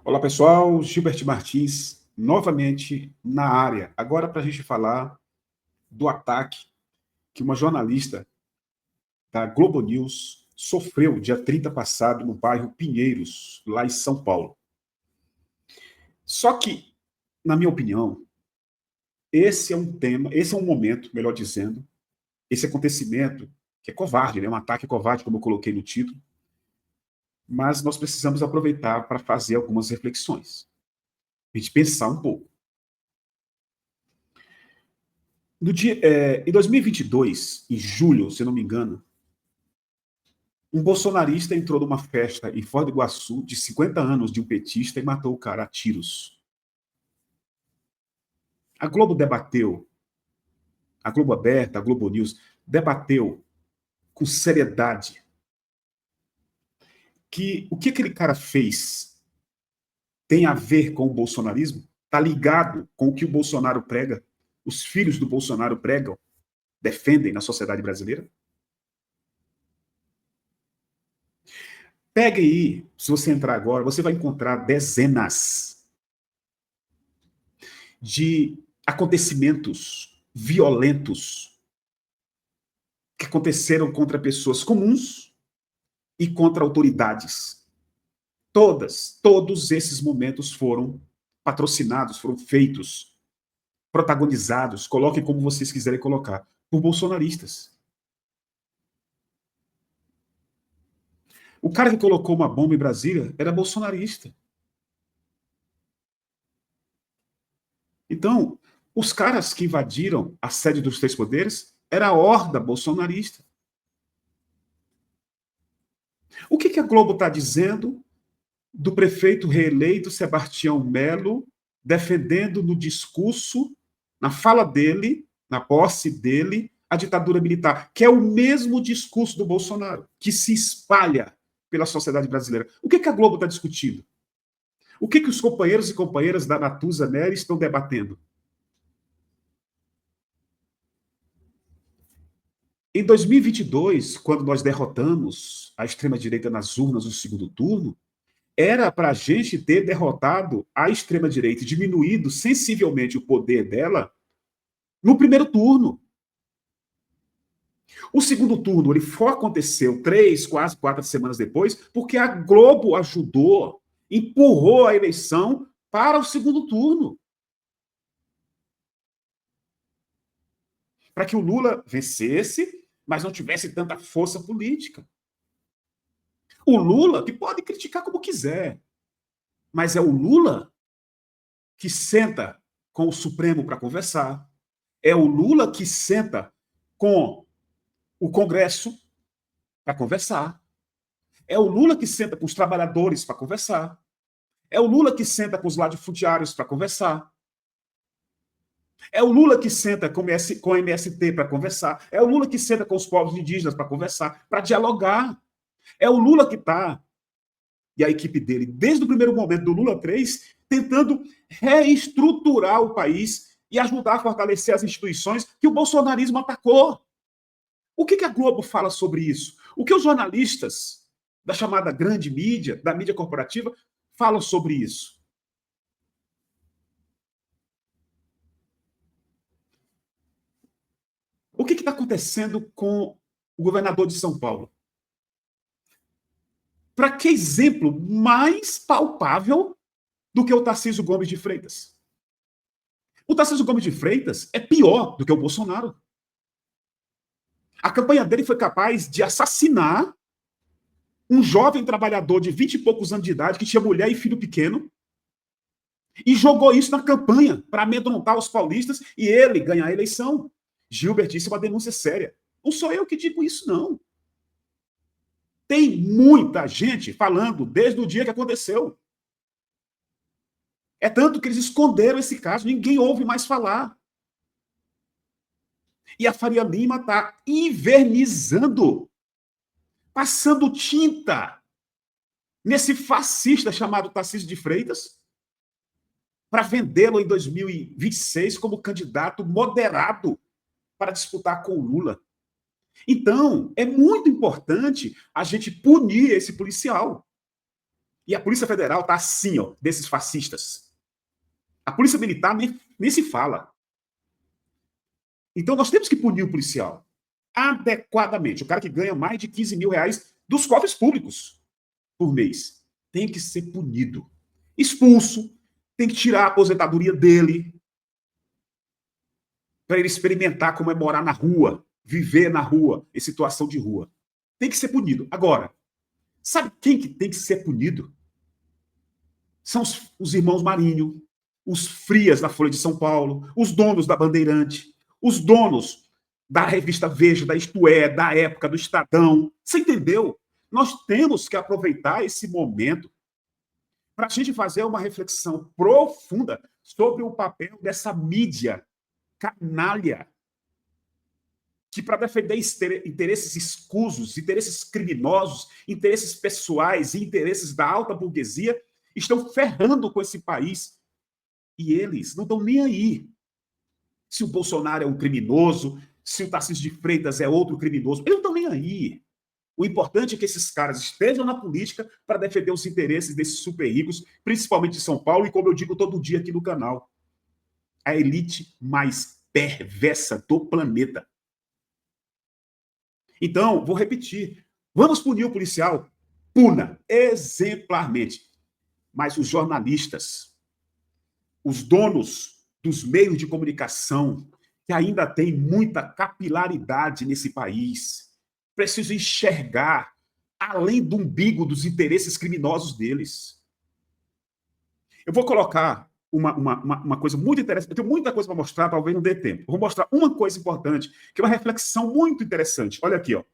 Olá, pessoal. Gilbert Martins, novamente na área. Agora, para a gente falar do ataque que uma jornalista da Globo News sofreu dia 30 passado no bairro Pinheiros, lá em São Paulo. Só que, na minha opinião, esse é um tema, esse é um momento, melhor dizendo, esse acontecimento, que é covarde, né? Um ataque covarde, como eu coloquei no título, mas nós precisamos aproveitar para fazer algumas reflexões, a gente pensar um pouco. Em 2022, em julho, se não me engano, um bolsonarista entrou numa festa em Foz do Iguaçu de 50 anos de um petista e matou o cara a tiros. A Globo debateu, a Globo Aberta, a Globo News, debateu com seriedade que o que aquele cara fez tem a ver com o bolsonarismo, está ligado com o que o Bolsonaro prega, os filhos do Bolsonaro pregam, defendem na sociedade brasileira. Pegue aí, se você entrar agora, você vai encontrar dezenas de acontecimentos violentos que aconteceram contra pessoas comuns e contra autoridades. Todos esses momentos foram patrocinados, foram feitos, protagonizados, coloquem como vocês quiserem colocar, por bolsonaristas. O cara que colocou uma bomba em Brasília era bolsonarista. Então, os caras que invadiram a sede dos três poderes era a horda bolsonarista. O que a Globo está dizendo do prefeito reeleito Sebastião Melo defendendo no discurso, na fala dele, na posse dele, a ditadura militar, que é o mesmo discurso do Bolsonaro, que se espalha pela sociedade brasileira? O que a Globo está discutindo? O que os companheiros e companheiras da Natuza Neri estão debatendo? Em 2022, quando nós derrotamos a extrema-direita nas urnas no segundo turno, era para a gente ter derrotado a extrema-direita e diminuído sensivelmente o poder dela no primeiro turno. O segundo turno ele aconteceu 3, quase 4 semanas depois, porque a Globo ajudou, empurrou a eleição para o segundo turno. Para que o Lula vencesse, mas não tivesse tanta força política. O Lula, que pode criticar como quiser, mas é o Lula que senta com o Supremo para conversar. É o Lula que senta com o Congresso para conversar. É o Lula que senta com os trabalhadores para conversar. É o Lula que senta com os latifundiários para conversar. É o Lula que senta com o MST para conversar. É o Lula que senta com os povos indígenas para conversar, para dialogar. É o Lula que está, e a equipe dele, desde o primeiro momento do Lula 3, tentando reestruturar o país e ajudar a fortalecer as instituições que o bolsonarismo atacou. O que a Globo fala sobre isso? O que os jornalistas da chamada grande mídia, da mídia corporativa, falam sobre isso? O que está acontecendo com o governador de São Paulo? Para que exemplo mais palpável do que o Tarcísio Gomes de Freitas? O Tarcísio Gomes de Freitas é pior do que o Bolsonaro. A campanha dele foi capaz de assassinar um jovem trabalhador de 20 e poucos anos de idade que tinha mulher e filho pequeno e jogou isso na campanha para amedrontar os paulistas e ele ganhar a eleição. Gilbert, isso é uma denúncia séria. Não sou eu que digo isso, não. Tem muita gente falando desde o dia que aconteceu. É tanto que eles esconderam esse caso, ninguém ouve mais falar. E a Faria Lima está invernizando, passando tinta nesse fascista chamado Tarcísio de Freitas, para vendê-lo em 2026 como candidato moderado para disputar com o Lula. Então, é muito importante a gente punir esse policial. E a Polícia Federal está assim, ó, desses fascistas. A Polícia Militar nem se fala. Então nós temos que punir o policial adequadamente. O cara que ganha mais de 15 mil reais dos cofres públicos por mês tem que ser punido. Expulso, tem que tirar a aposentadoria dele para ele experimentar como é morar na rua, viver na rua, em situação de rua. Tem que ser punido. Agora, sabe quem que tem que ser punido? São os irmãos Marinho, os Frias da Folha de São Paulo, os donos da Bandeirante, os donos da revista Veja, da Isto É, da Época, do Estadão. Você entendeu? Nós temos que aproveitar esse momento para a gente fazer uma reflexão profunda sobre o papel dessa mídia canalha que, para defender interesses escusos, interesses criminosos, interesses pessoais e interesses da alta burguesia, estão ferrando com esse país. E eles não estão nem aí. Se o Bolsonaro é um criminoso, se o Tarcísio de Freitas é outro criminoso, eles não estão nem aí. O importante é que esses caras estejam na política para defender os interesses desses super ricos, principalmente de São Paulo, e como eu digo todo dia aqui no canal, a elite mais perversa do planeta. Então, vou repetir, vamos punir o policial? Puna, exemplarmente. Mas os jornalistas, os donos dos meios de comunicação, que ainda tem muita capilaridade nesse país, precisam enxergar além do umbigo dos interesses criminosos deles. Eu vou colocar uma coisa muito interessante. Eu tenho muita coisa para mostrar, talvez não dê tempo. Eu vou mostrar uma coisa importante, que é uma reflexão muito interessante. Olha aqui, ó.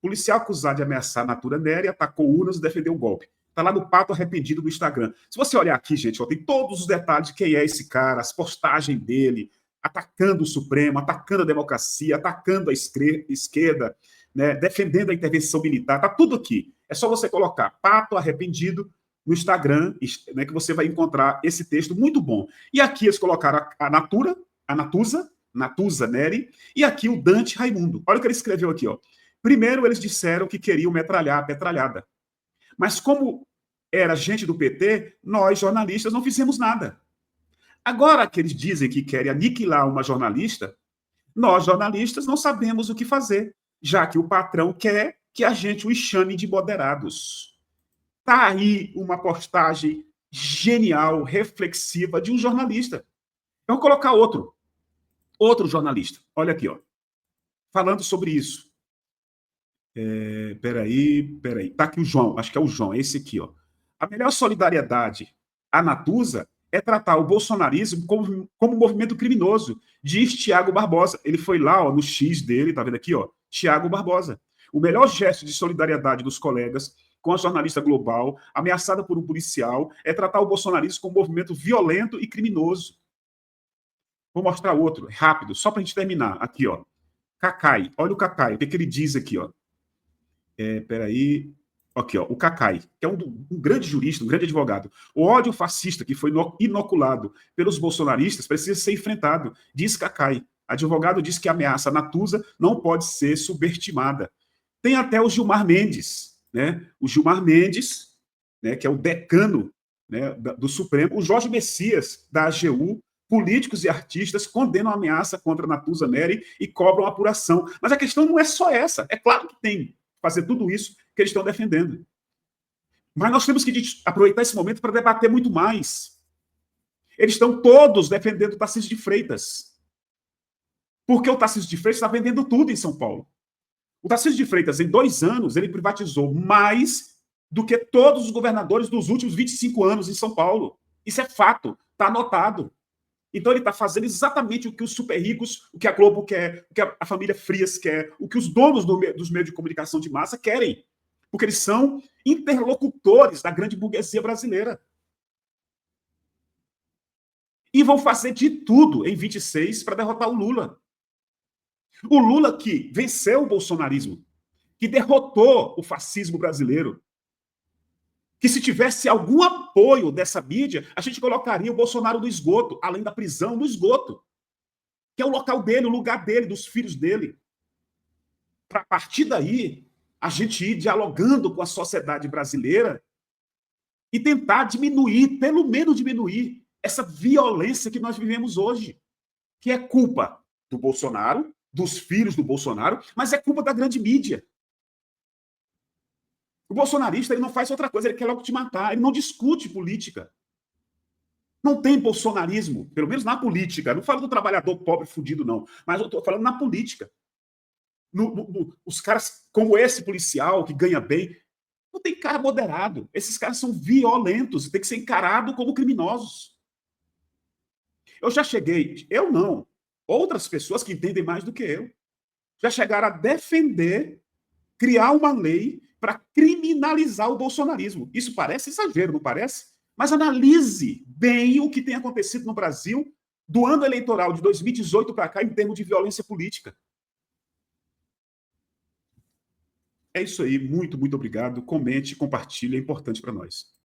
Policial acusado de ameaçar a Natura Nery atacou urnas e defendeu o golpe. Está lá no Pato Arrependido do Instagram. Se você olhar aqui, gente, ó, tem todos os detalhes de quem é esse cara, as postagens dele, atacando o Supremo, atacando a democracia, atacando a esquerda, né, defendendo a intervenção militar. Está tudo aqui. É só você colocar Pato Arrependido no Instagram, né, que você vai encontrar esse texto muito bom. E aqui eles colocaram a Natuza Nery, e aqui o Dante Raimundo. Olha o que ele escreveu aqui, ó. Primeiro, eles disseram que queriam metralhar a petralhada. Mas como era gente do PT, nós, jornalistas, não fizemos nada. Agora que eles dizem que querem aniquilar uma jornalista, nós, jornalistas, não sabemos o que fazer, já que o patrão quer que a gente os chame de moderados. Está aí uma postagem genial, reflexiva de um jornalista. Eu vou colocar outro jornalista. Olha aqui, ó, falando sobre isso. Peraí. Tá aqui o João, acho que é o João, esse aqui, ó. A melhor solidariedade à Natuza é tratar o bolsonarismo como movimento criminoso, diz Tiago Barbosa. Ele foi lá, ó, no X dele, tá vendo aqui, ó, Tiago Barbosa. O melhor gesto de solidariedade dos colegas com a jornalista global, ameaçada por um policial, é tratar o bolsonarismo como movimento violento e criminoso. Vou mostrar outro, rápido, só para a gente terminar. Aqui, ó. Cacai, olha o Cacai, o que ele diz aqui, ó. Peraí. Aqui, ó, o Cacai, que é um grande jurista, um grande advogado. O ódio fascista que foi inoculado pelos bolsonaristas precisa ser enfrentado, diz Cacai. Advogado diz que a ameaça à Natuza não pode ser subestimada. Tem até o Gilmar Mendes, né? O Gilmar Mendes, né, que é o decano, né, do Supremo, o Jorge Messias, da AGU, políticos e artistas condenam a ameaça contra a Natuza Nery e cobram apuração. Mas a questão não é só essa. É claro que tem fazer tudo isso que eles estão defendendo. Mas nós temos que aproveitar esse momento para debater muito mais. Eles estão todos defendendo o Tarcísio de Freitas. Porque o Tarcísio de Freitas está vendendo tudo em São Paulo. O Tarcísio de Freitas, em 2 anos, ele privatizou mais do que todos os governadores dos últimos 25 anos em São Paulo. Isso é fato, está anotado. Então ele está fazendo exatamente o que os super ricos, o que a Globo quer, o que a família Frias quer, o que os donos dos meios de comunicação de massa querem. Porque eles são interlocutores da grande burguesia brasileira. E vão fazer de tudo em 26 para derrotar o Lula. O Lula que venceu o bolsonarismo, que derrotou o fascismo brasileiro, que se tivesse algum apoio dessa mídia, a gente colocaria o Bolsonaro no esgoto, além da prisão, no esgoto, que é o local dele, o lugar dele, dos filhos dele. Para a partir daí, a gente ir dialogando com a sociedade brasileira e tentar diminuir, pelo menos diminuir, essa violência que nós vivemos hoje, que é culpa do Bolsonaro, dos filhos do Bolsonaro, mas é culpa da grande mídia. O bolsonarista, ele não faz outra coisa, ele quer logo te matar, ele não discute política. Não tem bolsonarismo, pelo menos na política. Eu não falo do trabalhador pobre fudido, não, mas eu estou falando na política. Os caras como esse policial que ganha bem, não tem cara moderado. Esses caras são violentos, tem que ser encarado como criminosos. Eu já cheguei, eu não, outras pessoas que entendem mais do que eu, já chegaram a defender, criar uma lei para criminalizar o bolsonarismo. Isso parece exagero, não parece? Mas analise bem o que tem acontecido no Brasil do ano eleitoral de 2018 para cá em termos de violência política. É isso aí, muito, muito obrigado. Comente, compartilhe, é importante para nós.